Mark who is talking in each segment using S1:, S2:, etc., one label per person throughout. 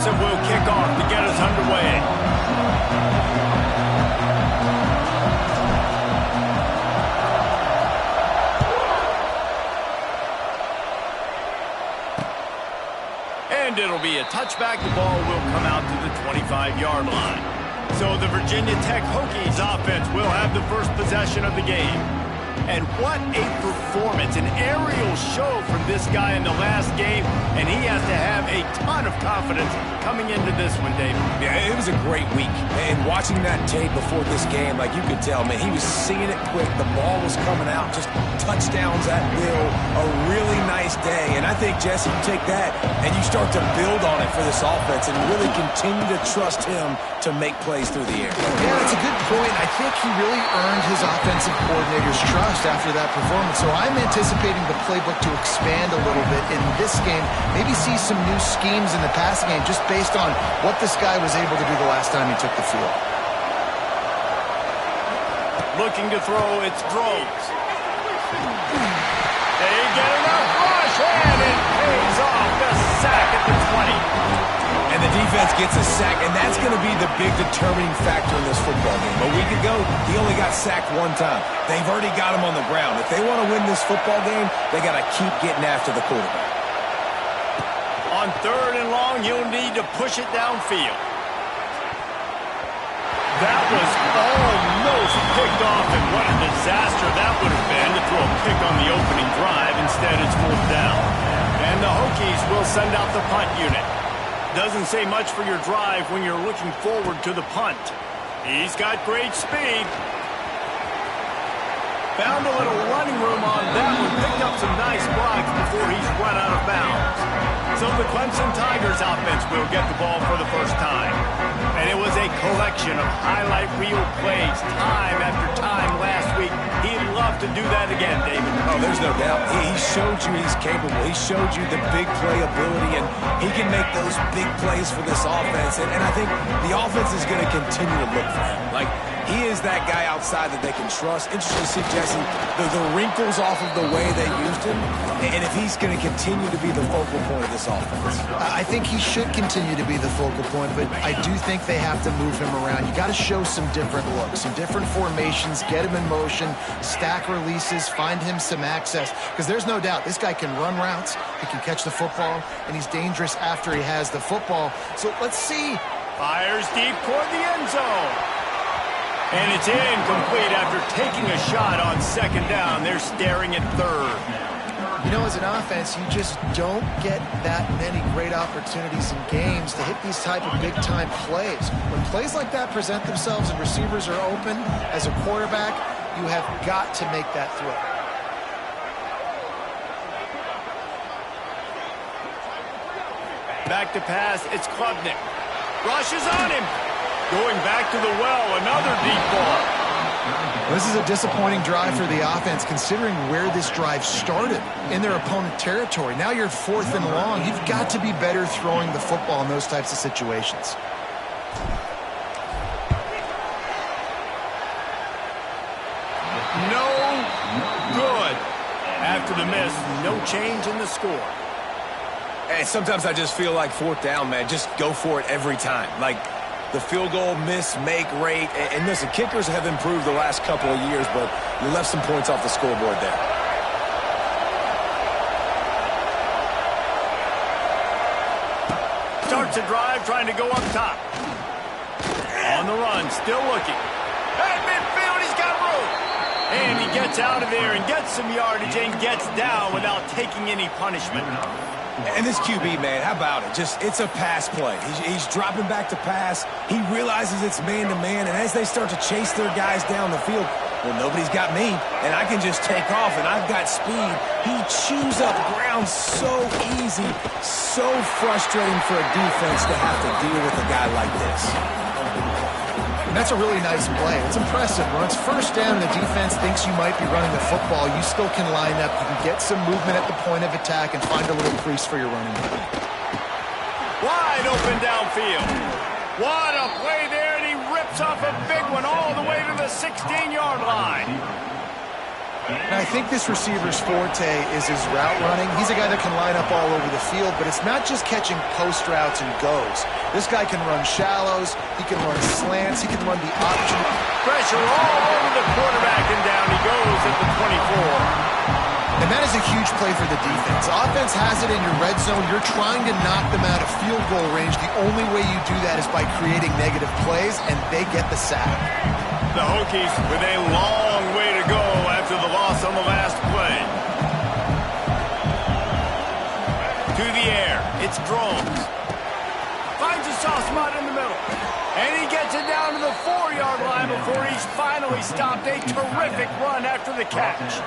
S1: So we'll kick off to get us underway. And it'll be a touchback. The ball will come out to the 25-yard line. So the Virginia Tech Hokies offense will have the first possession of the game. And what a performance, an aerial show from this guy in the last game, and he has to have a ton of confidence coming into this one, David.
S2: Yeah, it was a great week, and watching that tape before this game, like you could tell, man, he was seeing it quick, the ball was coming out, just touchdowns at will, a really nice day, and I think, Jesse, you take that and you start to build on it for this offense and really continue to trust him to make plays through the air.
S3: Yeah, that's a good point. I think he really earned his offensive coordinator's trust after that performance. So I'm anticipating the playbook to expand a little bit in this game, maybe see some new schemes in the passing game just based on what this guy was able to do the last time he took the field.
S1: Looking to throw, it's Drones. They get enough rush, and it pays off. The sack at the 20.
S2: And the defense gets a sack, and that's going to be the big determining factor in this football game. A week ago, he only got sacked one time. They've already got him on the ground. If they want to win this football game, they got to keep getting after the quarterback.
S1: On 3rd and long, you'll need to push it downfield. That was almost picked off, and what a disaster that would have been to throw a pick on the opening drive. Instead, it's 4th down. And the Hokies will send out the punt unit. Doesn't say much for your drive when you're looking forward to the punt. He's got great speed. Found a little running room on that one. Picked up some nice blocks before he's run out of bounds. So the Clemson Tigers offense will get the ball for the first time. And it was a collection of highlight reel plays time after time last week. He'd love to do that again, David.
S2: Oh, there's no doubt. He showed you he's capable. He showed you the big play ability, and he can make those big plays for this offense. And I think the offense is going to continue to look for him. Like, he is that guy outside that they can trust. Interesting to see, Jesse, the wrinkles off of the way they used him, and if he's going to continue to be the focal point of this offense.
S3: I think he should continue to be the focal point, but I do think they have to move him around. You got to show some different looks, some different formations, get him in motion, stack releases, find him some access, because there's no doubt this guy can run routes, he can catch the football, and he's dangerous after he has the football. So let's see.
S1: Fires deep toward the end zone. And it's incomplete after taking a shot on 2nd down. They're staring at 3rd.
S3: You know, as an offense, you just don't get that many great opportunities in games to hit these type of big-time plays. When plays like that present themselves and receivers are open, as a quarterback, you have got to make that throw.
S1: Back to pass, it's Klubnik. Rushes on him. Going back to the well, another deep ball.
S3: This is a disappointing drive for the offense, considering where this drive started, in their opponent territory. Now you're 4th and long. You've got to be better throwing the football in those types of situations.
S1: No good. After the miss, no change in the score.
S2: And sometimes I just feel like 4th down, man, just go for it every time. Like, the field goal miss-make rate. And listen, kickers have improved the last couple of years, but you left some points off the scoreboard there.
S1: Starts a drive, trying to go up top. On the run, still looking. At midfield, he's got room. And he gets out of there and gets some yardage and gets down without taking any punishment.
S2: And this QB, man, how about it? It's a pass play. He's dropping back to pass. He realizes it's man-to-man, and as they start to chase their guys down the field, well, nobody's got me, and I can just take off, and I've got speed. He chews up ground so easy, so frustrating for a defense to have to deal with a guy like this.
S3: And that's a really nice play. It's impressive. When it's 1st down and the defense thinks you might be running the football, you still can line up. You can get some movement at the point of attack and find a little crease for your running back.
S1: Wide open downfield. What a play there, and he rips off a big one all the way to the 16-yard line.
S3: And I think this receiver's forte is his route running. He's a guy that can line up all over the field, but it's not just catching post routes and goes. This guy can run shallows, he can run slants, he can run the option.
S1: Pressure all over the quarterback, and down he goes at the 24.
S3: And that is a huge play for the defense. Offense has it in your red zone. You're trying to knock them out of field goal range. The only way you do that is by creating negative plays, and they get the sack.
S1: The Hokies with a long way to go after the loss on the last play. To the air, it's Drones. Finds a soft spot in the middle. And he gets it down to the 4-yard line before he's finally stopped. A terrific run after the catch.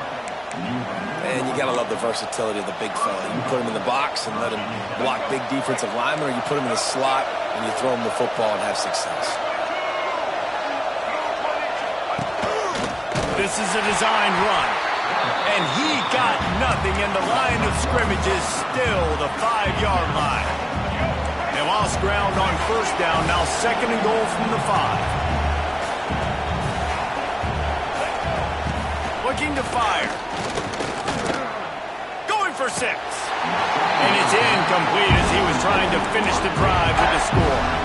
S2: And you got to love the versatility of the big fella. You put him in the box and let him block big defensive linemen, or you put him in the slot and you throw him the football and have success.
S1: This is a design run. And he got nothing, and the line of scrimmage is still the 5-yard line. They lost ground on first down, now 2nd and goal from the 5. Looking to fire. Going for 6. And it's incomplete as he was trying to finish the drive with the score.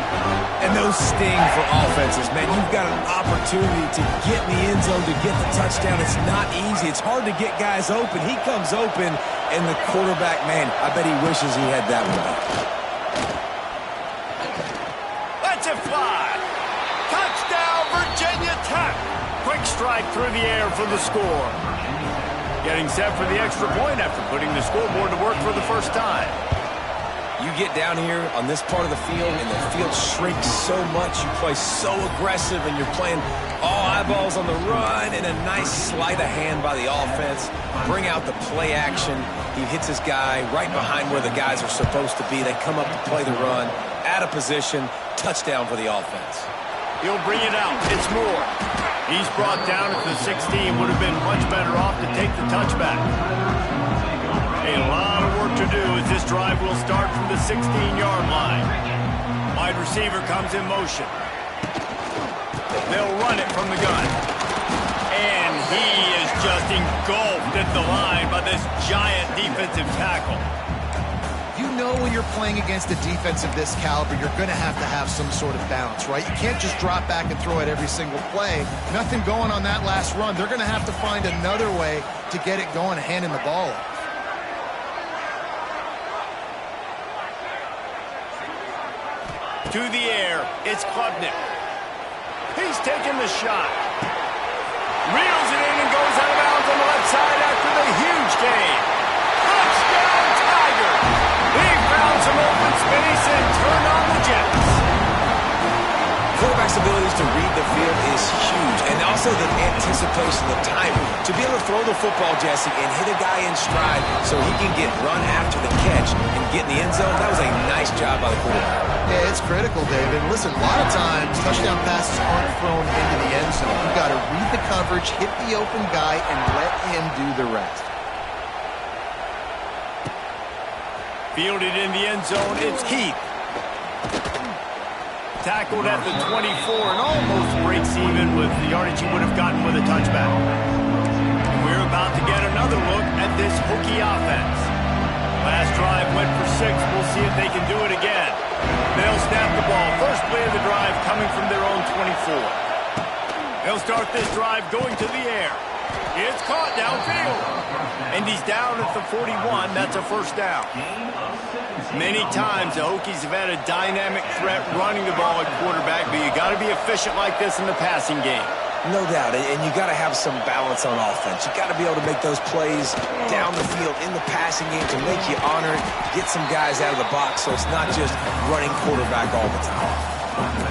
S2: And those sting for offenses, man. You've got an opportunity to get in the end zone, to get the touchdown. It's not easy. It's hard to get guys open. He comes open, and the quarterback, man, I bet he wishes he had that one.
S1: Let's it fly. Touchdown, Virginia Tech. Quick strike through the air for the score. Getting set for the extra point after putting the scoreboard to work for the first time.
S2: You get down here on this part of the field, and the field shrinks so much. You play so aggressive, and you're playing all eyeballs on the run, and a nice sleight of hand by the offense. Bring out the play action. He hits his guy right behind where the guys are supposed to be. They come up to play the run, out of position, touchdown for the offense.
S1: He'll bring it out. It's Moore. He's brought down at the 16. Would have been much better off to take the touchback. A lot of work to do as this drive will start from the 16-yard line. Wide receiver comes in motion. They'll run it from the gun. And he is just engulfed at the line by this giant defensive tackle.
S3: You know when you're playing against a defense of this caliber, you're going to have some sort of balance, right? You can't just drop back and throw it every single play. Nothing going on that last run. They're going to have to find another way to get it going, handing the ball off.
S1: To the air, it's Klubnik. He's taking the shot. Reels it in and goes out of bounds on the left side after the huge gain. Touchdown, Tiger! He found some open space and turned on the Jets.
S2: Quarterback's abilities to read the field is huge, and also the anticipation, the timing. To be able to throw the football, Jesse, and hit a guy in stride so he can get run after the catch and get in the end zone, that was a nice job by the quarterback.
S3: Yeah, it's critical, David. Listen, a lot of times touchdown passes aren't thrown into the end zone. You've got to read the coverage, hit the open guy, and let him do the rest.
S1: Fielded in the end zone, it's Heath. Tackled at the 24 and almost breaks even with the yardage he would have gotten with a touchback. And we're about to get another look at this Hokie offense. Last drive went for 6. We'll see if they can do it again. They'll snap the ball. First play of the drive coming from their own 24. They'll start this drive going to the air. It's caught downfield. And he's down at the 41. That's a first down. Many times the Hokies have had a dynamic threat running the ball at quarterback, but you got to be efficient like this in the passing game.
S2: No doubt, and you got to have some balance on offense. You got to be able to make those plays down the field in the passing game to make you honor it, get some guys out of the box so it's not just running quarterback all the time.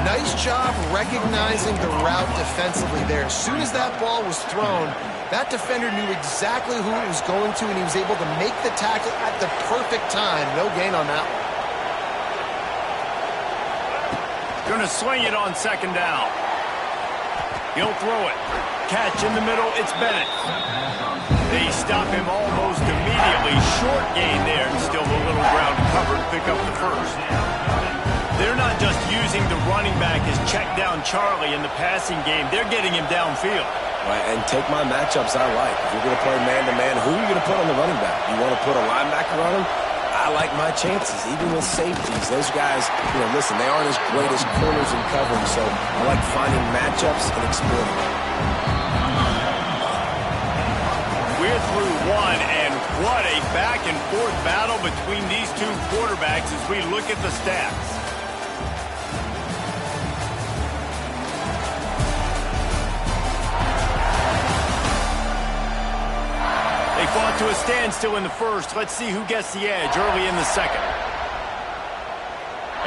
S3: Nice job recognizing the route defensively there. As soon as that ball was thrown, that defender knew exactly who it was going to, and he was able to make the tackle at the perfect time. No gain on that one.
S1: Going to swing it on second down. He'll throw it. Catch in the middle, it's Bennett. They stop him almost immediately. Short gain there, and still a little ground covered to pick up the first. They're not just using the running back as check down Charlie in the passing game. They're getting him downfield.
S2: right, and take my matchups I like. If you're going to play man-to-man, who are you going to put on the running back? You want to put a linebacker on him? I like my chances, even with safeties. Those guys, listen, they aren't as great as corners and covering, so I like finding matchups and exploiting them.
S1: We're through one, and what a back-and-forth battle between these two quarterbacks as we look at the stats. They fought to a standstill in the first. Let's see who gets the edge early in the second.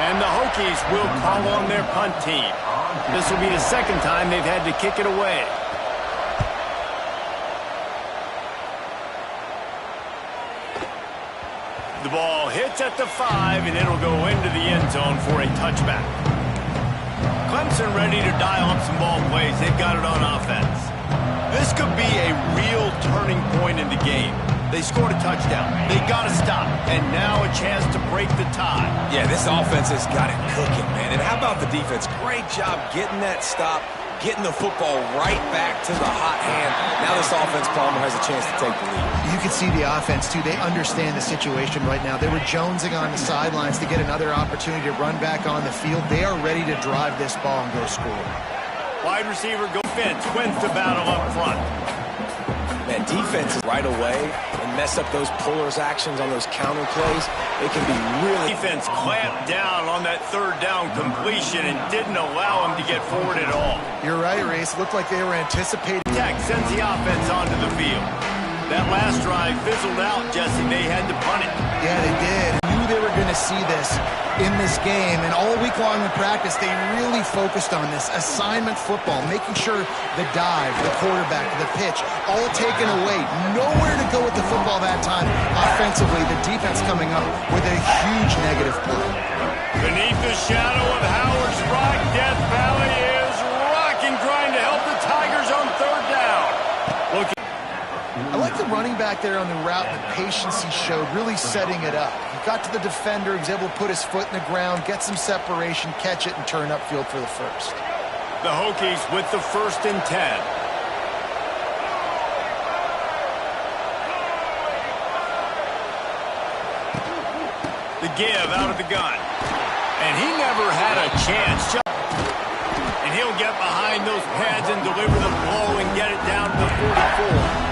S1: And the Hokies will call on their punt team. This will be the second time they've had to kick it away. The ball hits at the 5, and it'll go into the end zone for a touchback. Clemson ready to dial up some ball plays. They've got it on offense. This could be a real turning point in the game. They scored a touchdown. They got to stop. And now a chance to break the tie.
S2: Yeah, this offense has got it cooking, man. And how about the defense? Great job getting that stop, getting the football right back to the hot hand. Now this offense, Palmer, has a chance to take the lead.
S3: You can see the offense, too. They understand the situation right now. They were jonesing on the sidelines to get another opportunity to run back on the field. They are ready to drive this ball and go score.
S1: Wide receiver go fence, wins the battle up front.
S2: Man, defense right away and mess up those pullers actions on those counter plays. It can be really...
S1: Defense clamped down on that third down completion and didn't allow him to get forward at all.
S3: You're right, Reese. Looked like they were anticipating...
S1: Tech sends the offense onto the field. That last drive fizzled out, Jesse. They had to punt it.
S3: Yeah, they did. I knew they were going to see this in this game, and all week long in practice, they really focused on this assignment football, making sure the dive, the quarterback, the pitch, all taken away. Nowhere to go with the football that time. Offensively, the defense coming up with a huge negative play.
S1: Beneath the shadow of Howard's Rock, Death Valley is rocking, trying to help the Tigers on third down.
S3: I like the running back there on the route, the patience he showed, really setting it up. He got to the defender, he was able to put his foot in the ground, get some separation, catch it, and turn upfield for the first.
S1: The Hokies with the 1st and 10. The give out of the gun. And he never had a chance. And he'll get behind those pads and deliver the blow and get it down to the 44.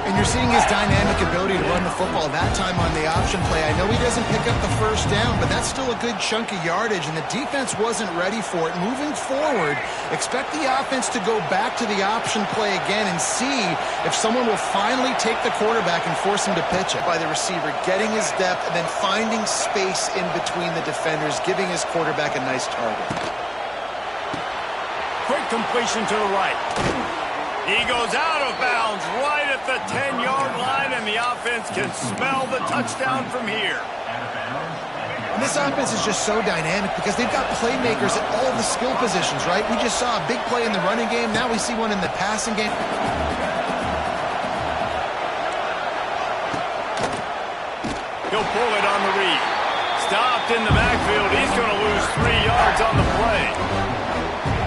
S3: And you're seeing his dynamic ability to run the football that time on the option play. I know he doesn't pick up the first down, but that's still a good chunk of yardage, and the defense wasn't ready for it. Moving forward, expect the offense to go back to the option play again and see if someone will finally take the quarterback and force him to pitch it. By the receiver getting his depth and then finding space in between the defenders, giving his quarterback a nice target.
S1: Quick completion to the right. He goes out of bounds right at the 10-yard line, and the offense can smell the touchdown from here.
S3: And this offense is just so dynamic because they've got playmakers at all the skill positions, right? We just saw a big play in the running game. Now we see one in the passing game.
S1: He'll pull it on the read. Stopped in the backfield. He's going to lose 3 yards on the play.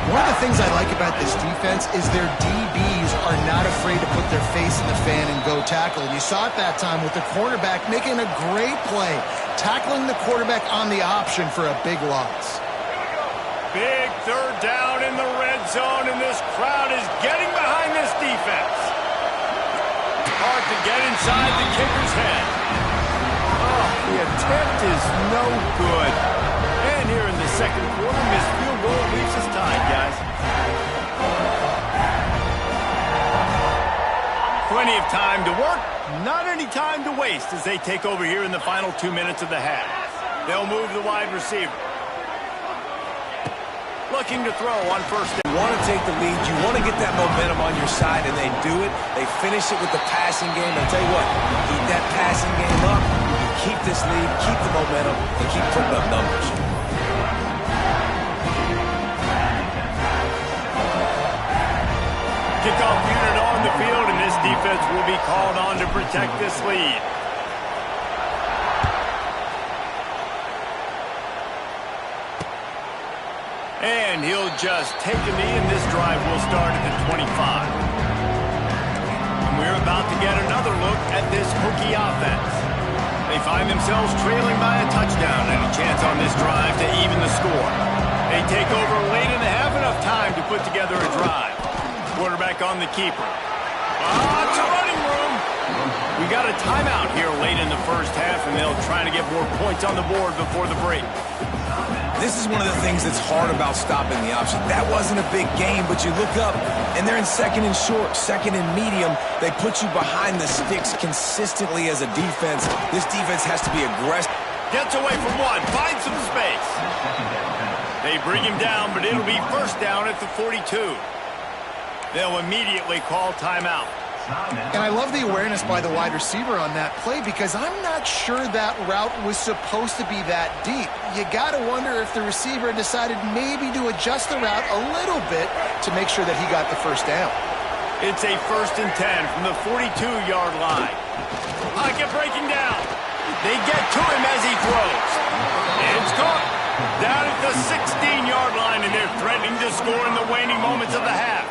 S3: One of the things I like about this defense is their DBs are not afraid to put their face in the fan and go tackle. And you saw it that time with the quarterback making a great play, tackling the quarterback on the option for a big loss.
S1: Big third down in the red zone, and this crowd is getting behind this defense. Hard to get inside the kicker's head. Oh, the attempt is no good. And here in the second quarter, missed field goal leaves us tied, guys. Plenty of time to work, not any time to waste as they take over here in the final 2 minutes of the half. They'll move the wide receiver. Looking to throw on first down.
S2: You want to take the lead, you want to get that momentum on your side, and they do it. They finish it with the passing game. I'll tell you what, keep that passing game up, you keep this lead, keep the momentum, and keep putting up numbers.
S1: Kickoff unit on the field, and this defense will be called on to protect this lead. And he'll just take a knee, and this drive will start at the 25. And we're about to get another look at this Hokie offense. They find themselves trailing by a touchdown, and a chance on this drive to even the score. They take over late in the half, enough time to put together a drive. Quarterback on the keeper. It's a running room. We got a timeout here late in the first half, and they'll try to get more points on the board before the break.
S2: This is one of the things that's hard about stopping the option. That wasn't a big game, but you look up, and they're in second and short, second and medium. They put you behind the sticks consistently as a defense. This defense has to be aggressive.
S1: Gets away from one, finds some space. They bring him down, but it'll be first down at the 42. They'll immediately call timeout.
S3: And I love the awareness by the wide receiver on that play because I'm not sure that route was supposed to be that deep. You got to wonder if the receiver decided maybe to adjust the route a little bit to make sure that he got the first down.
S1: It's a 1st and 10 from the 42-yard line. Pocket breaking down. They get to him as he throws. It's caught down at the 16-yard line, and they're threatening to score in the waning moments of the half.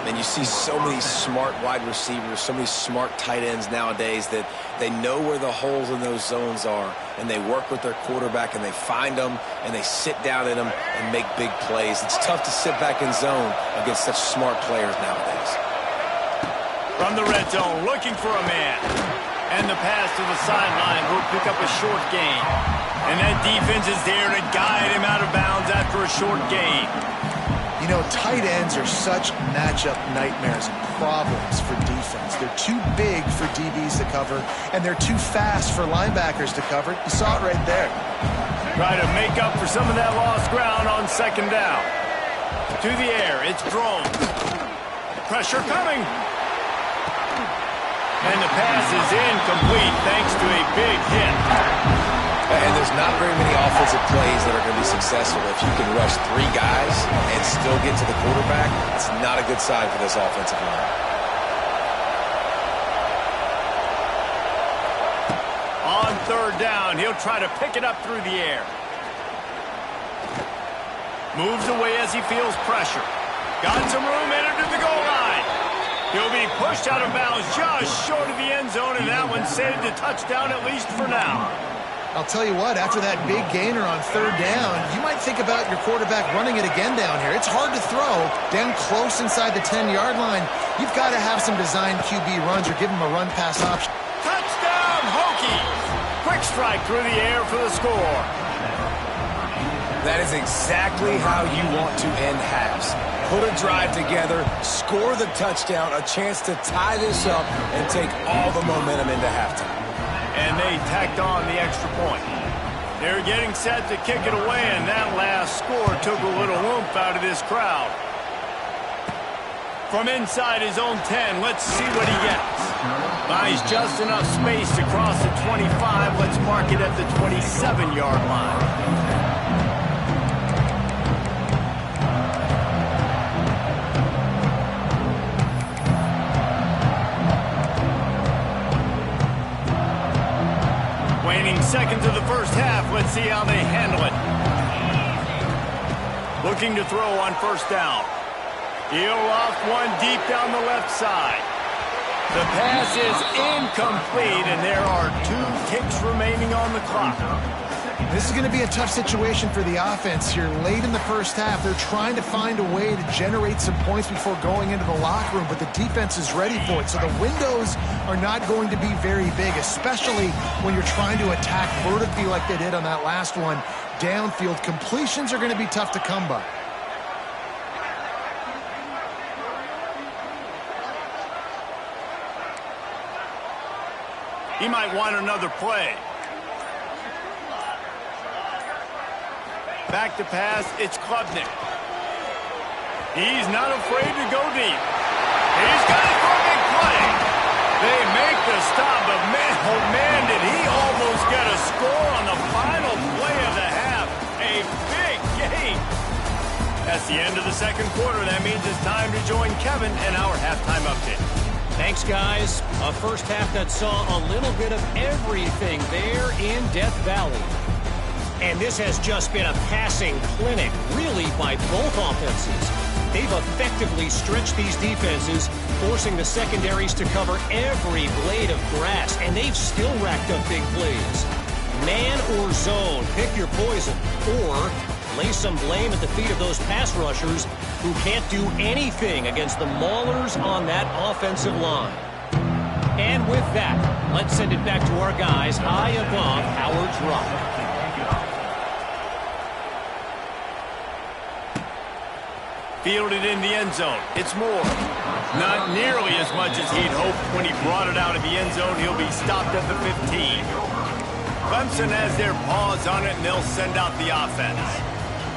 S2: And you see so many smart wide receivers, so many smart tight ends nowadays that they know where the holes in those zones are, and they work with their quarterback, and they find them, and they sit down in them and make big plays. It's tough to sit back in zone against such smart players nowadays.
S1: From the red zone, looking for a man. And the pass to the sideline will pick up a short gain. And that defense is there to guide him out of bounds after a short gain.
S3: You know, tight ends are such matchup nightmares and problems for defense. They're too big for DBs to cover, and they're too fast for linebackers to cover. You saw it right there.
S1: Try to make up for some of that lost ground on second down. To the air, it's thrown. Pressure coming. And the pass is incomplete thanks to a big hit.
S2: And there's not very many offensive plays that are going to be successful. If you can rush 3 guys and still get to the quarterback, it's not a good sign for this offensive line.
S1: On third down, he'll try to pick it up through the air. Moves away as he feels pressure. Got some room, entered to the goal line. He'll be pushed out of bounds just short of the end zone, and that one saved a touchdown at least for now.
S3: I'll tell you what, after that big gainer on third down, you might think about your quarterback running it again down here. It's hard to throw down close inside the 10-yard line. You've got to have some designed QB runs or give him a run-pass option.
S1: Touchdown, Hokies! Quick strike through the air for the score.
S2: That is exactly how you want to end halves. Put a drive together, score the touchdown, a chance to tie this up, and take all the momentum into halftime.
S1: And they tacked on the extra point. They're getting set to kick it away, and that last score took a little oomph out of this crowd. From inside his own 10, let's see what he gets. Buys just enough space to cross the 25. Let's mark it at the 27-yard line. Seconds of the first half. Let's see how they handle it. Looking to throw on first down. He'll loft one deep down the left side. The pass is incomplete, and there are 2 ticks remaining on the clock.
S3: This is going to be a tough situation for the offense here. Late in the first half, they're trying to find a way to generate some points before going into the locker room, but the defense is ready for it. So the windows are not going to be very big, especially when you're trying to attack vertically like they did on that last one. Downfield completions are going to be tough to come by.
S1: He might want another play. Back to pass, it's Klubnik. He's not afraid to go deep. He's got it for a big play. They make the stop, but man, oh man, did he almost get a score on the final play of the half. A big game. That's the end of the second quarter. That means it's time to join Kevin and our halftime update.
S4: Thanks, guys. A first half that saw a little bit of everything there in Death Valley. And this has just been a passing clinic, really, by both offenses. They've effectively stretched these defenses, forcing the secondaries to cover every blade of grass, and they've still racked up big plays. Man or zone, pick your poison, or lay some blame at the feet of those pass rushers who can't do anything against the maulers on that offensive line. And with that, let's send it back to our guys high above Howard's Rock.
S1: Fielded in the end zone. It's Moore. Not nearly as much as he'd hoped when he brought it out of the end zone. He'll be stopped at the 15. Clemson has their paws on it, and they'll send out the offense.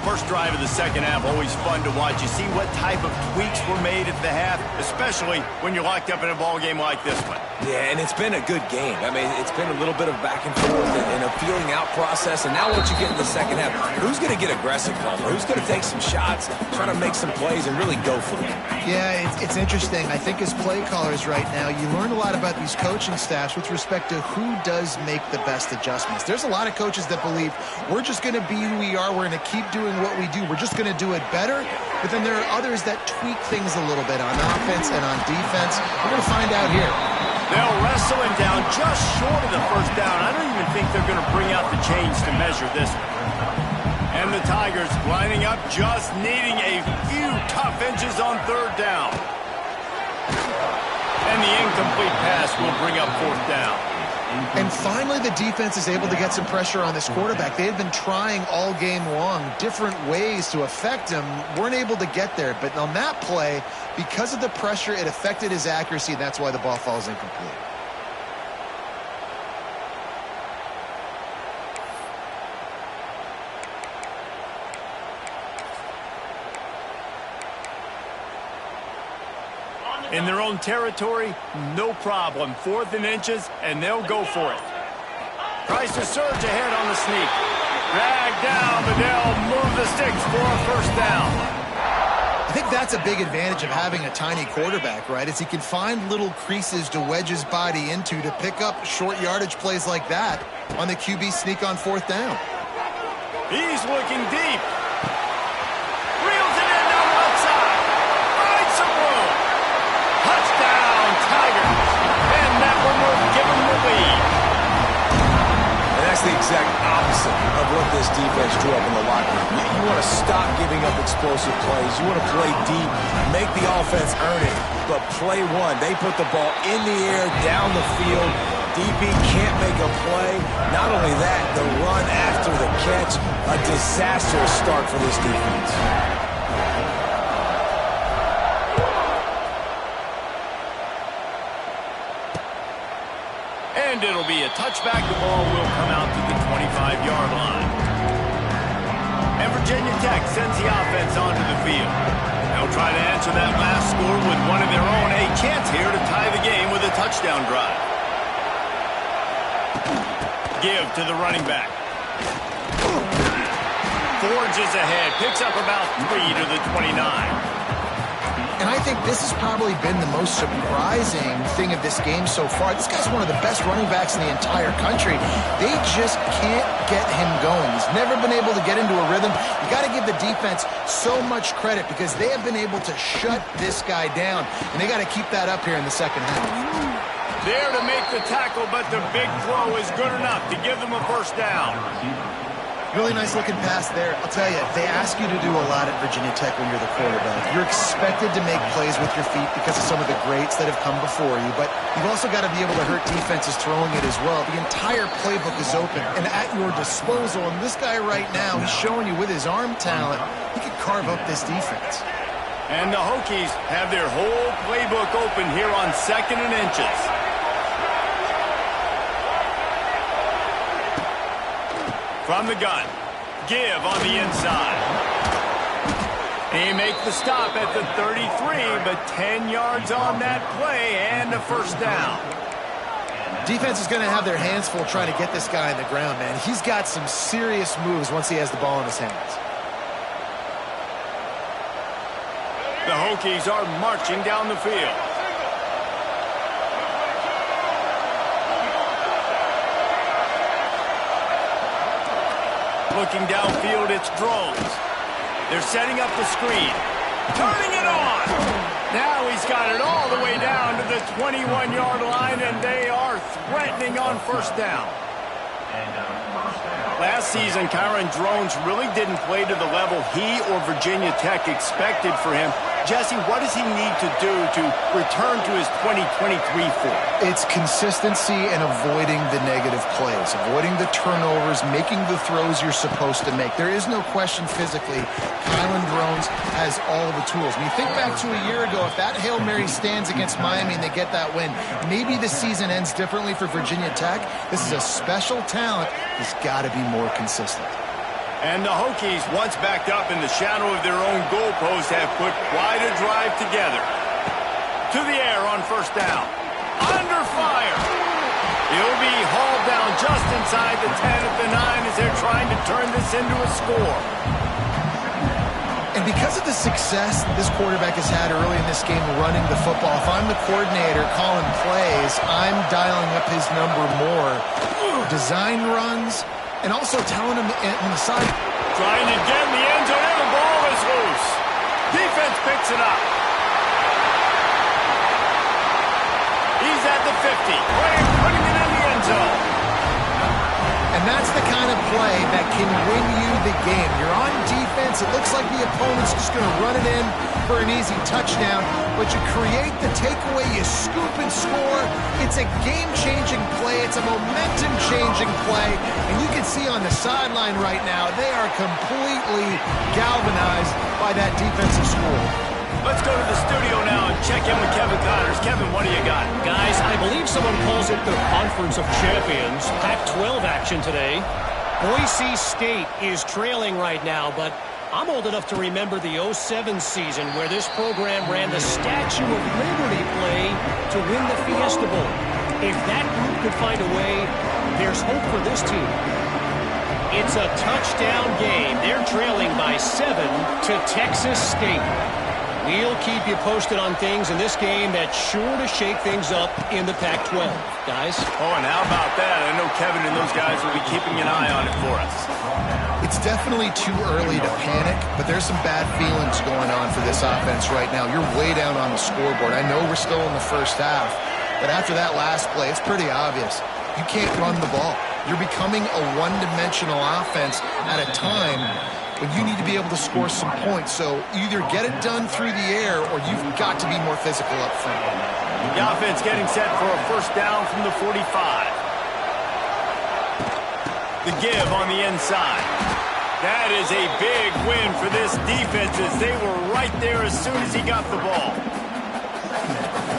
S1: First drive of the second half, always fun to watch. You see what type of tweaks were made at the half, especially when you're locked up in a ball game like this one.
S2: Yeah, and it's been a good game. I mean, it's been a little bit of back and forth and a feeling out process. And now once you get in the second half, who's going to get aggressive, Palmer? Who's going to take some shots, try to make some plays, and really go for it?
S3: Yeah, it's interesting. I think as play callers right now, you learn a lot about these coaching staffs with respect to who does make the best adjustments. There's a lot of coaches that believe we're just going to be who we are. We're going to keep doing what we do. We're just going to do it better. But then there are others that tweak things a little bit on offense and on defense. We're going to find out here.
S1: They'll wrestle him down just short of the first down. I don't even think they're going to bring out the chains to measure this one. And the Tigers lining up, just needing a few tough inches on third down. And the incomplete pass will bring up fourth down.
S3: And finally, the defense is able to get some pressure on this quarterback. They had been trying all game long different ways to affect him. Weren't able to get there. But on that play, because of the pressure, it affected his accuracy, and that's why the ball falls incomplete.
S1: In their own territory, no problem. 4th and inches, and they'll go for it. Tries to surge ahead on the sneak. Dragged down, but they'll move the sticks for a first down.
S3: I think that's a big advantage of having a tiny quarterback, right? Is he can find little creases to wedge his body into to pick up short yardage plays like that on the QB sneak on 4th down.
S1: He's looking deep. Reels it in down the left side. Finds some room. Touchdown, Tigers. And that one will give them the lead.
S2: And that's the exact opposite of what this defense drew up in the locker room. You want to stop giving up explosive plays. You want to play deep, make the offense earn it. But play one, they put the ball in the air, down the field. DB can't make a play. Not only that, the run after the catch, a disastrous start for this defense.
S1: And it'll be a touchback. The ball will come out to the 25-yard line. And Virginia Tech sends the offense onto the field. They'll try to answer that last score with one of their own. A chance here to tie the game with a touchdown drive. Give to the running back. Forges ahead. Picks up about 3 to the 29.
S3: And I think this has probably been the most surprising thing of this game so far. This guy's one of the best running backs in the entire country. They just can't get him going. He's never been able to get into a rhythm. You got to give the defense so much credit because they have been able to shut this guy down. And they got to keep that up here in the second half.
S1: There to make the tackle, but the big throw is good enough to give them a first down.
S3: Really nice looking pass there. I'll tell you, they ask you to do a lot at Virginia Tech when you're the quarterback. You're expected to make plays with your feet because of some of the greats that have come before you, but you've also got to be able to hurt defenses throwing it as well. The entire playbook is open and at your disposal, and this guy right now, he's showing you with his arm talent, he could carve up this defense.
S1: And the Hokies have their whole playbook open here on 2nd and inches. From the gun, give on the inside. He makes the stop at the 33, but 10 yards on that play and a first down.
S3: Defense is going to have their hands full trying to get this guy on the ground, man. He's got some serious moves once he has the ball in his hands.
S1: The Hokies are marching down the field. Looking downfield, it's drones. They're setting up the screen. Turning it on. Now he's got it all the way down to the 21-yard line, and they are threatening on first down. Last season, Kyron Drones really didn't play to the level he or Virginia Tech expected for him. Jesse, what does he need to do to return to his 2023 form?
S3: It's consistency and avoiding the negative plays, avoiding the turnovers, making the throws you're supposed to make. There is no question physically, Kyron Drones has all the tools. When you think back to a year ago, if that Hail Mary stands against Miami and they get that win, maybe the season ends differently for Virginia Tech. This is a special talent. He's got to be more consistent.
S1: And the Hokies, once backed up in the shadow of their own goalpost, have put quite a drive together. To the air on first down. Under fire. He'll be hauled down just inside the 10 at the 9 as they're trying to turn this into a score.
S3: And because of the success this quarterback has had early in this game running the football, if I'm the coordinator calling plays, I'm dialing up his number more. Design runs, and also telling him on the side.
S1: Trying to get in the end zone, and the ball is loose. Defense picks it up. He's at the 50, putting it in the end zone.
S3: And that's the kind of play that can win you the game. You're on defense. It looks like the opponent's just going to run it in for an easy touchdown, but you create the takeaway, you scoop and score. It's a game-changing play. It's a momentum-changing play. And you can see on the sideline right now, they are completely galvanized by that defensive score.
S1: Let's go to the studio now and check in with Kevin Connors. Kevin, what do you got?
S4: Guys, I believe someone calls it the Conference of Champions. Pac-12 action today. Boise State is trailing right now, but I'm old enough to remember the 07 season where this program ran the Statue of Liberty play to win the Fiesta Bowl. If that group could find a way, there's hope for this team. It's a touchdown game. They're trailing by 7 to Texas State. We'll keep you posted on things in this game that's sure to shake things up in the Pac-12, guys.
S1: Oh, and how about that? I know Kevin and those guys will be keeping an eye on it for us.
S3: It's definitely too early to panic, but there's some bad feelings going on for this offense right now. You're way down on the scoreboard. I know we're still in the first half, but after that last play, it's pretty obvious. You can't run the ball. You're becoming a one-dimensional offense at a time when you need to be able to score some points. So either get it done through the air or you've got to be more physical up front.
S1: The offense getting set for a first down from the 45. The give on the inside. That is a big win for this defense as they were right there as soon as he got the ball.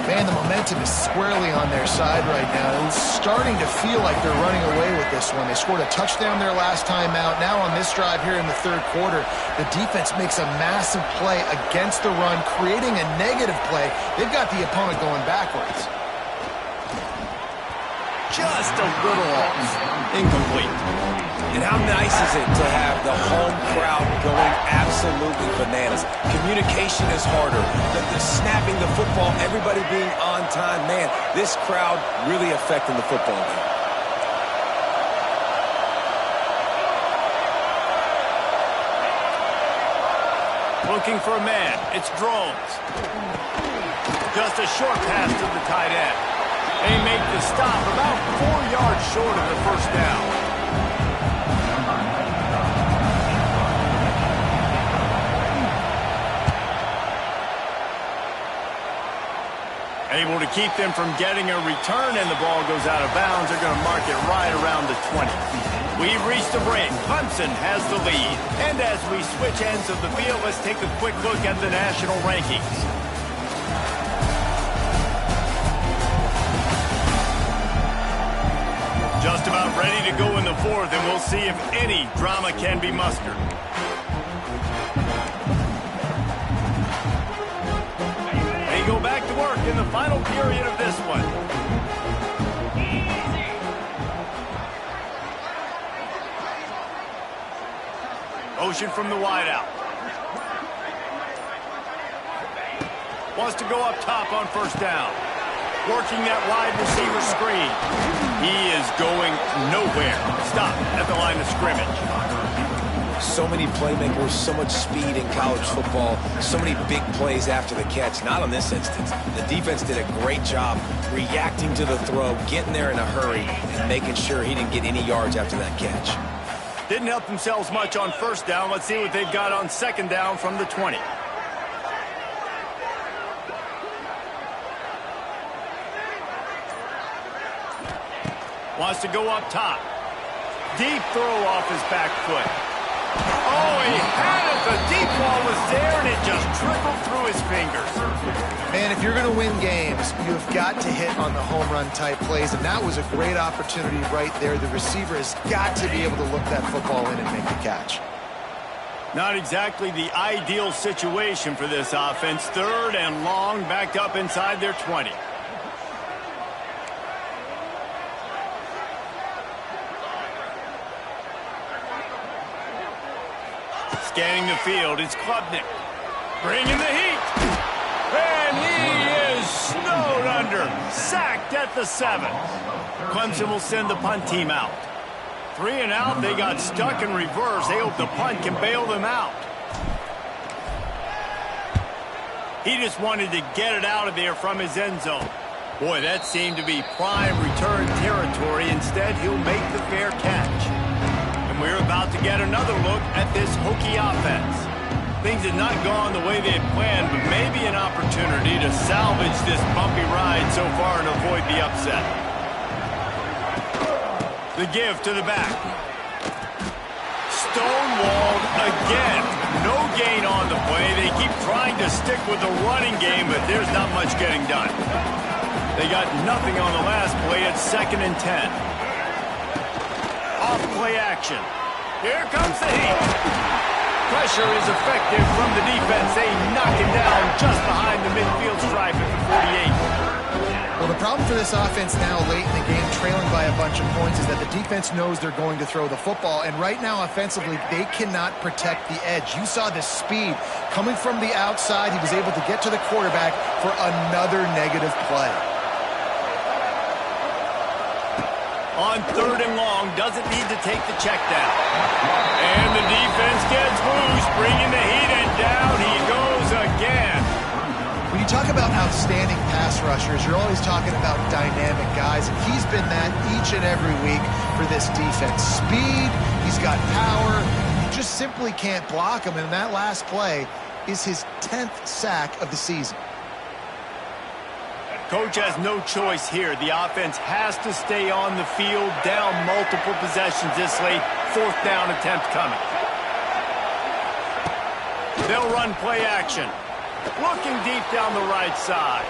S3: Man, the momentum is squarely on their side right now. It's starting to feel like they're running away with this one. They scored a touchdown their last time out. Now on this drive here in the third quarter, the defense makes a massive play against the run, creating a negative play. They've got the opponent going backwards.
S1: Just a little off. Incomplete.
S2: And how nice is it to have the home crowd going absolutely bananas? Communication is harder. The snapping the football, everybody being on time. Man, this crowd really affecting the football game.
S1: Looking for a man. It's Drones. Just a short pass to the tight end. They make the stop about 4 yards short of the first down. Able to keep them from getting a return, and the ball goes out of bounds. They're going to mark it right around the 20. We've reached the break. Clemson has the lead. And as we switch ends of the field, let's take a quick look at the national rankings. Just about ready to go in the fourth, and we'll see if any drama can be mustered. Go back to work in the final period of this one. Motion from the wideout. Wants to go up top on first down. Working that wide receiver screen. He is going nowhere. Stop at the line of scrimmage.
S2: So many playmakers, so much speed in college football, so many big plays after the catch. Not on this instance. The defense did a great job reacting to the throw, getting there in a hurry, and making sure he didn't get any yards after that catch.
S1: Didn't help themselves much on first down. Let's see what they've got on second down from the 20. Wants to go up top. Deep throw off his back foot. Oh, he had it. The deep ball was there, and it just trickled through his fingers.
S3: Man, if you're going to win games, you've got to hit on the home run type plays, and that was a great opportunity right there. The receiver has got to be able to look that football in and make the catch.
S1: Not exactly the ideal situation for this offense. Third and long, backed up inside their 20. Scanning the field, it's Klubnik. Bringing the heat. And he is snowed under. Sacked at the 7. Clemson will send the punt team out. 3 and out, they got stuck in reverse. They hope the punt can bail them out. He just wanted to get it out of there from his end zone. Boy, that seemed to be prime return territory. Instead, he'll make the fair catch. We're about to get another look at this Hokie offense. Things had not gone the way they had planned, but maybe an opportunity to salvage this bumpy ride so far and avoid the upset. The give to the back. Stonewalled again. No gain on the play. They keep trying to stick with the running game, but there's not much getting done. They got nothing on the last play at 2nd and 10. Off play action. Here comes the heat. Pressure is effective from the defense. They knock him down just behind the midfield stripe at the 48.
S3: Well, the problem for this offense now late in the game, trailing by a bunch of points, is that the defense knows they're going to throw the football. And right now, offensively, they cannot protect the edge. You saw the speed coming from the outside. He was able to get to the quarterback for another negative play.
S1: On 3rd and long, doesn't need to take the check down. And the defense gets loose, bringing the heat, and down he goes again.
S3: When you talk about outstanding pass rushers, you're always talking about dynamic guys, and he's been that each and every week for this defense. Speed, he's got power, you just simply can't block him, and that last play is his 10th sack of the season.
S1: Coach has no choice here. The offense has to stay on the field, down multiple possessions this late. 4th down attempt coming. They'll run play action. Looking deep down the right side.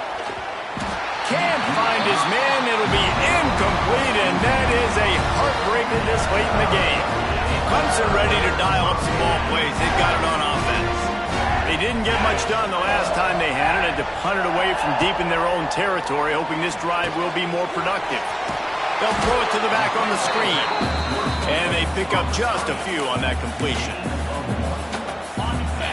S1: Can't find his man. It'll be incomplete, and that is a heartbreaker this late in the game. Clemson ready to dial up some ball plays. They've got it on offense. They didn't get much done the last time they had it. Had to punt it away from deep in their own territory, hoping this drive will be more productive. They'll throw it to the back on the screen. And they pick up just a few on that completion.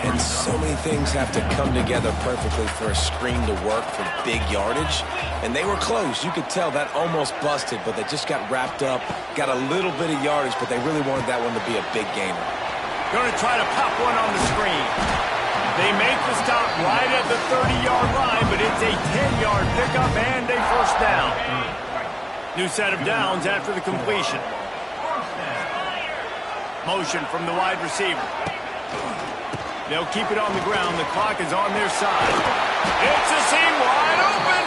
S2: And so many things have to come together perfectly for a screen to work for big yardage. And they were close. You could tell that almost busted, but they just got wrapped up, got a little bit of yardage, but they really wanted that one to be a big gainer.
S1: Going to try to pop one on the screen. They make the stop right at the 30-yard line, but it's a 10-yard pickup and a 1st down. New set of downs after the completion. Motion from the wide receiver. They'll keep it on the ground. The clock is on their side. It's a seam wide open.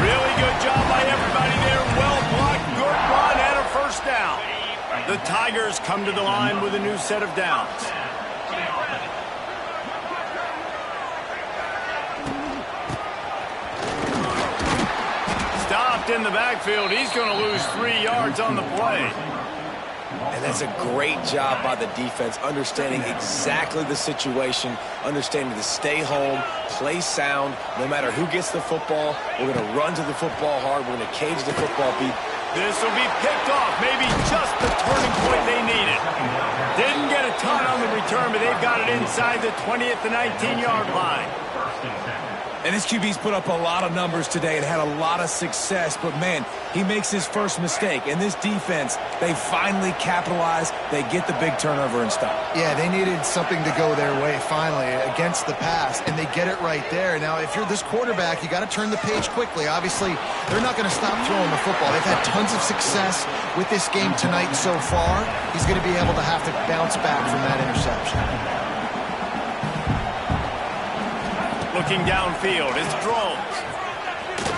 S1: Really good job by everybody there. Well blocked, good run, and a 1st down. The Tigers come to the line with a new set of downs. Stopped in the backfield. He's going to lose 3 yards on the play.
S2: And that's a great job by the defense, understanding exactly the situation, understanding to stay home, play sound, no matter who gets the football. We're going to run to the football hard. We're going to cage the football beat.
S1: This will be picked off, maybe just the turning point they needed. Didn't get a ton on the return, but they've got it inside the 20 at the 19-yard line.
S2: And this QB's put up a lot of numbers today and had a lot of success. But, man, he makes his first mistake. And this defense, they finally capitalize. They get the big turnover and stop.
S3: Yeah, they needed something to go their way finally against the pass, and they get it right there. Now, if you're this quarterback, you got to turn the page quickly. Obviously, they're not going to stop throwing the football. They've had tons of success with this game tonight so far. He's going to be able to have to bounce back from that interception.
S1: Looking downfield, it's Drones.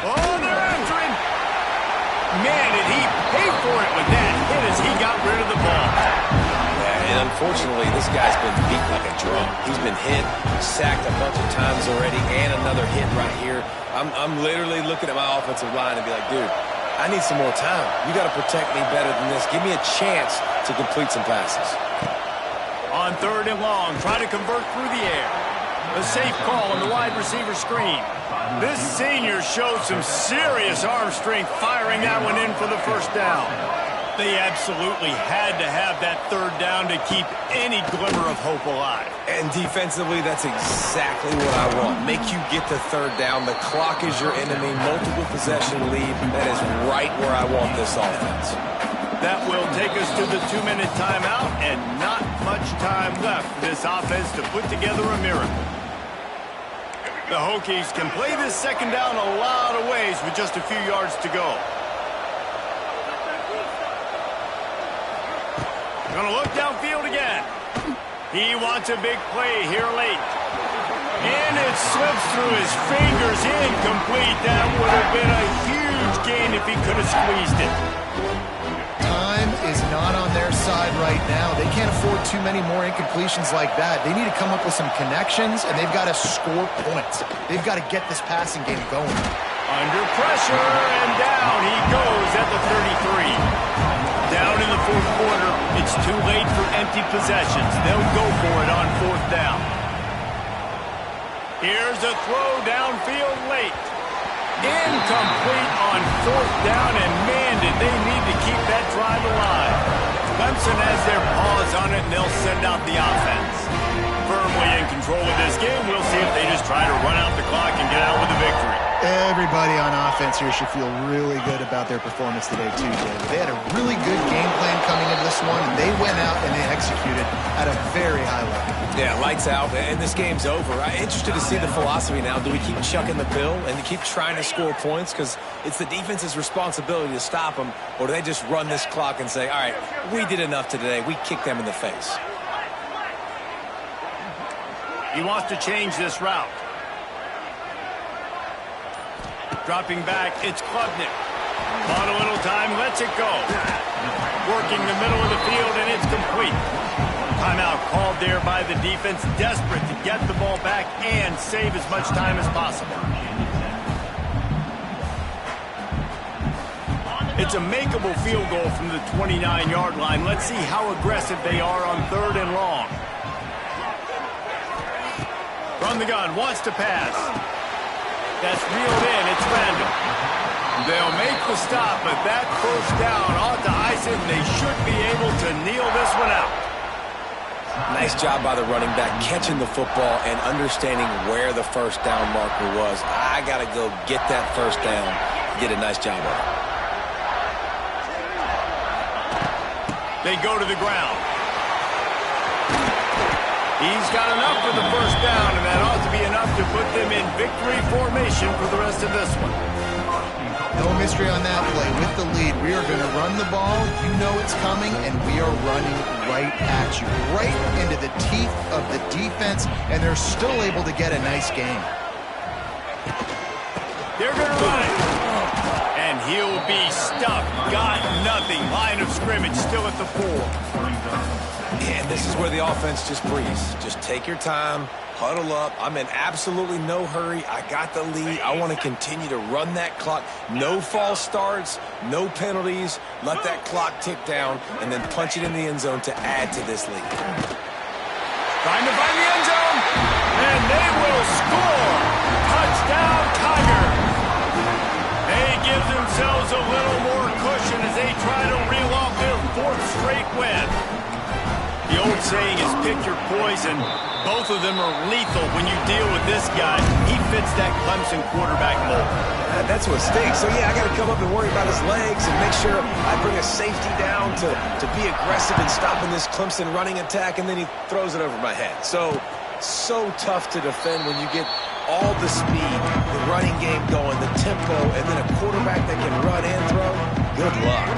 S1: Oh, they're after him. Man, did he pay for it with that hit as he got rid of the ball.
S2: Yeah, and unfortunately, this guy's been beat like a drum. He's been hit, sacked a bunch of times already, and another hit right here. I'm literally looking at my offensive line and be like, dude, I need some more time. You got to protect me better than this. Give me a chance to complete some passes.
S1: On 3rd and long, try to convert through the air. A safe call on the wide receiver screen. This senior showed some serious arm strength firing that one in for the first down. They absolutely had to have that 3rd down to keep any glimmer of hope alive.
S2: And defensively, that's exactly what I want. Make you get the 3rd down. The clock is your enemy. Multiple possession lead. That is right where I want this offense.
S1: That will take us to the 2-minute timeout, and not much time left for this offense to put together a miracle. The Hokies can play this 2nd down a lot of ways with just a few yards to go. Gonna look downfield again. He wants a big play here late. And it slips through his fingers, incomplete. That would have been a huge gain if he could have squeezed it.
S3: Time is not on their side right now. They can't afford too many more incompletions like that. They need to come up with some connections, and they've got to score points. They've got to get this passing game going.
S1: Under pressure, and down he goes at the 33. Down in the 4th quarter, it's too late for empty possessions. They'll go for it on 4th down. Here's a throw downfield late. Incomplete on 4th down, and man, did they need to keep that drive alive. Clemson has their paws on it, and they'll send out the offense. Firmly in control of this game, we'll see if they just try to run out the clock and get out with a victory.
S3: Everybody on offense here should feel really good about their performance today, too, David. They had a really good game plan coming into this one, and they went out and they executed at a very high level.
S2: Yeah, lights out, and this game's over. I'm interested to see the philosophy now. Do we keep chucking the pill and keep trying to score points? Because it's the defense's responsibility to stop them, or do they just run this clock and say, all right, we did enough today. We kicked them in the face.
S1: He wants to change this route. Dropping back, it's Klubnik. Bought a little time, lets it go. Working the middle of the field, and it's complete. Timeout called there by the defense, desperate to get the ball back and save as much time as possible. It's a makeable field goal from the 29-yard line. Let's see how aggressive they are on 3rd and long. From the gun, wants to pass. That's reeled in, it's random. They'll make the stop, but that 1st down ought to ice it, and they should be able to kneel this one out.
S2: Nice job by the running back, catching the football and understanding where the 1st down marker was. I got to go get that 1st down. Did a nice job of it.
S1: They go to the ground. He's got enough for the 1st down, and that ought to be enough to put them in victory formation for the rest of this one.
S3: No mystery on that play. With the lead, we are going to run the ball. You know it's coming, and we are running right at you, right into the teeth of the defense, and they're still able to get a nice game.
S1: They're going to run it. And he'll be stuck. Got nothing. Line of scrimmage still at the 4.
S2: And this is where the offense just breathes. Just take your time, huddle up. I'm in absolutely no hurry. I got the lead. I want to continue to run that clock. No false starts, no penalties. Let that clock tick down, and then punch it in the end zone to add to this lead.
S1: Trying to find the end zone, and they will score. Touchdown, Tigers. They give themselves a little more cushion as they try to reel off their 4th straight win. The old saying is pick your poison. Both of them are lethal when you deal with this guy. He fits that Clemson quarterback mold.
S2: That's what stinks. So, yeah, I got to come up and worry about his legs and make sure I bring a safety down to be aggressive in stopping this Clemson running attack, and then he throws it over my head. So tough to defend when you get all the speed, the running game going, the tempo, and then a quarterback that can run and throw. Good luck.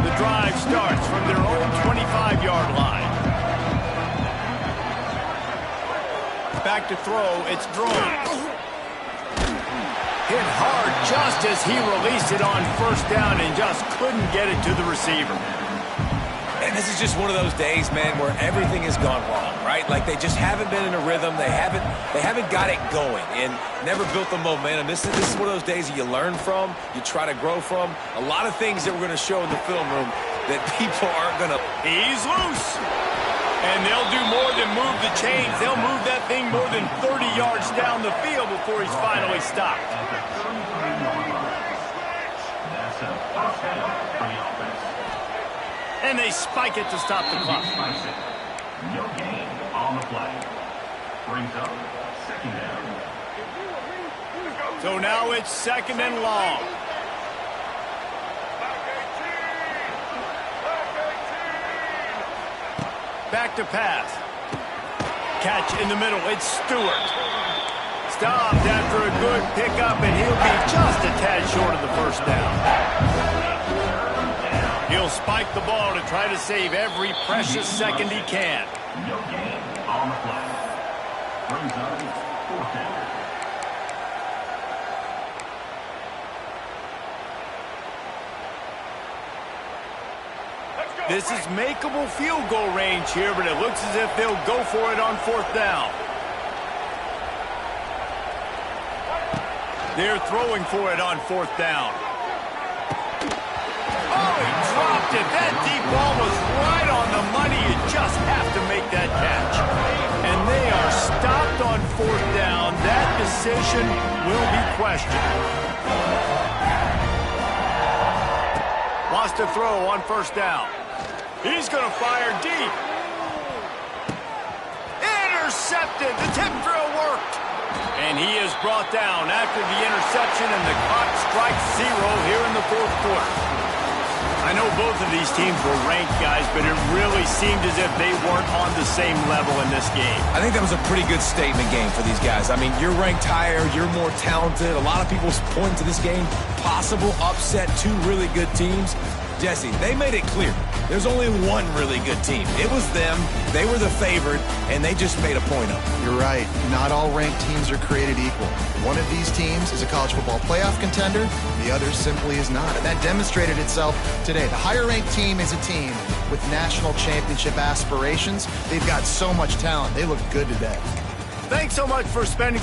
S1: The drive starts from their own 25-yard line. Back to throw, it's drawn. Hit hard just as he released it on first down and just couldn't get it to the receiver.
S2: And this is just one of those days, man, where everything has gone wrong, right? Like they just haven't been in a rhythm. They haven't got it going and never built the momentum. This is one of those days that you learn from, you try to grow from. A lot of things that we're going to show in the film room that people aren't going to.
S1: He's loose. And they'll do more than move the chains. They'll move that thing more than 30 yards down the field before he's finally stopped. And they spike it to stop the clock.
S5: No gain on the play. Brings up second down.
S1: So now it's second and long. Back to pass. Catch in the middle. It's Stewart. Stopped after a good pickup, and he'll be just a tad short of the first down. He'll spike the ball to try to save every precious second he can.
S5: No gain on the play. Brings up fourth down.
S1: This is makeable field goal range here, but it looks as if they'll go for it on fourth down. They're throwing for it on fourth down. Oh, he dropped it. That deep ball was right on the money. You just have to make that catch. And they are stopped on fourth down. That decision will be questioned. Lost a throw on first down. He's going to fire deep. Intercepted. The tip drill worked. And he is brought down after the interception, and the clock strikes 0 here in the fourth quarter. I know both of these teams were ranked, guys, but it really seemed as if they weren't on the same level in this game.
S2: I think that was a pretty good statement game for these guys. I mean, you're ranked higher, you're more talented. A lot of people point to this game, possible upset, two really good teams. Jesse, they made it clear. There's only one really good team. It was them. They were the favorite, and they just made a point of it.
S3: You're right. Not all ranked teams are created equal. One of these teams is a college football playoff contender. The other simply is not. And that demonstrated itself today. The higher-ranked team is a team with national championship aspirations. They've got so much talent. They look good today.
S1: Thanks so much for spending